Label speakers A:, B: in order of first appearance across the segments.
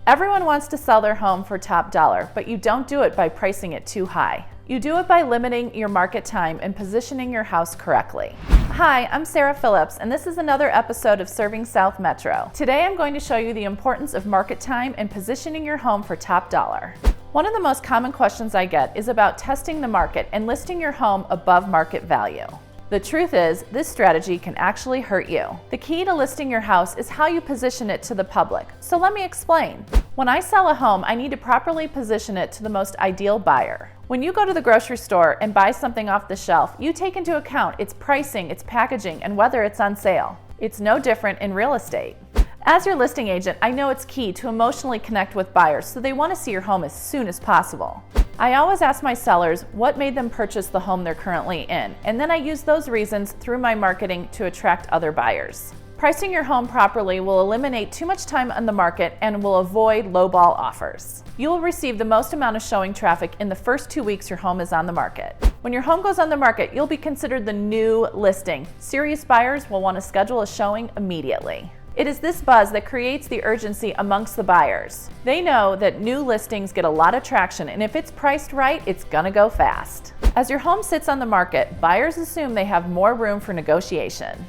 A: Everyone wants to sell their home for top dollar, but you don't do it by pricing it too high. You do it by limiting your market time and positioning your house correctly. Hi, I'm Sarah Phillips, and this is another episode of Serving South Metro. Today I'm going to show you the importance of market time and positioning your home for top dollar. One of the most common questions I get is about testing the market and listing your home above market value. The truth is, this strategy can actually hurt you. The key to listing your house is how you position it to the public. So let me explain. When I sell a home, I need to properly position it to the most ideal buyer. When you go to the grocery store and buy something off the shelf, you take into account its pricing, its packaging, and whether it's on sale. It's no different in real estate. As your listing agent, I know it's key to emotionally connect with buyers, so they want to see your home as soon as possible. I always ask my sellers what made them purchase the home they're currently in, and then I use those reasons through my marketing to attract other buyers. Pricing your home properly will eliminate too much time on the market and will avoid lowball offers. You will receive the most amount of showing traffic in the first 2 weeks your home is on the market. When your home goes on the market, you'll be considered the new listing. Serious buyers will want to schedule a showing immediately. It is this buzz that creates the urgency amongst the buyers. They know that new listings get a lot of traction, and if it's priced right, it's gonna go fast. As your home sits on the market, buyers assume they have more room for negotiation.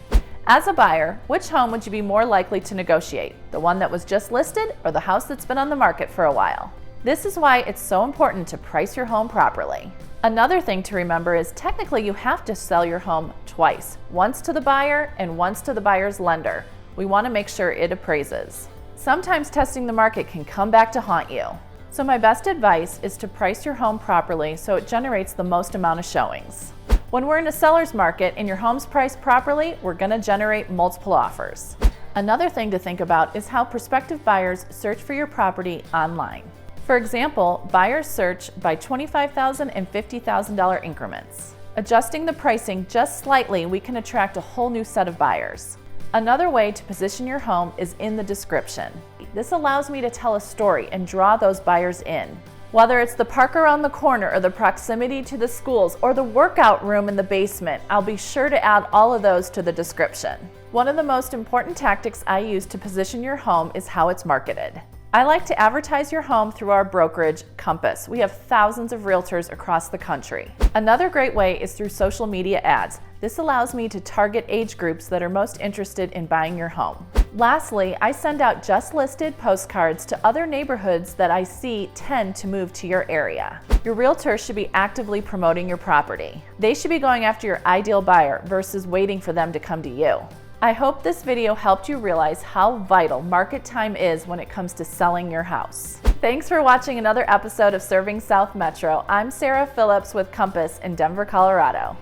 A: As a buyer, which home would you be more likely to negotiate? The one that was just listed or the house that's been on the market for a while? This is why it's so important to price your home properly. Another thing to remember is technically you have to sell your home twice, once to the buyer and once to the buyer's lender. We want to make sure it appraises. Sometimes testing the market can come back to haunt you. So my best advice is to price your home properly so it generates the most amount of showings. When we're in a seller's market and your home's priced properly, we're going to generate multiple offers. Another thing to think about is how prospective buyers search for your property online. For example, buyers search by $25,000 and $50,000 increments. Adjusting the pricing just slightly, we can attract a whole new set of buyers. Another way to position your home is in the description. This allows me to tell a story and draw those buyers in. Whether it's the park around the corner or the proximity to the schools or the workout room in the basement, I'll be sure to add all of those to the description. One of the most important tactics I use to position your home is how it's marketed. I like to advertise your home through our brokerage, Compass. We have thousands of realtors across the country. Another great way is through social media ads. This allows me to target age groups that are most interested in buying your home. Lastly, I send out just listed postcards to other neighborhoods that I see tend to move to your area. Your realtor should be actively promoting your property. They should be going after your ideal buyer versus waiting for them to come to you. I hope this video helped you realize how vital market time is when it comes to selling your house. Thanks for watching another episode of Serving South Metro. I'm Sarah Phillips with Compass in Denver, Colorado.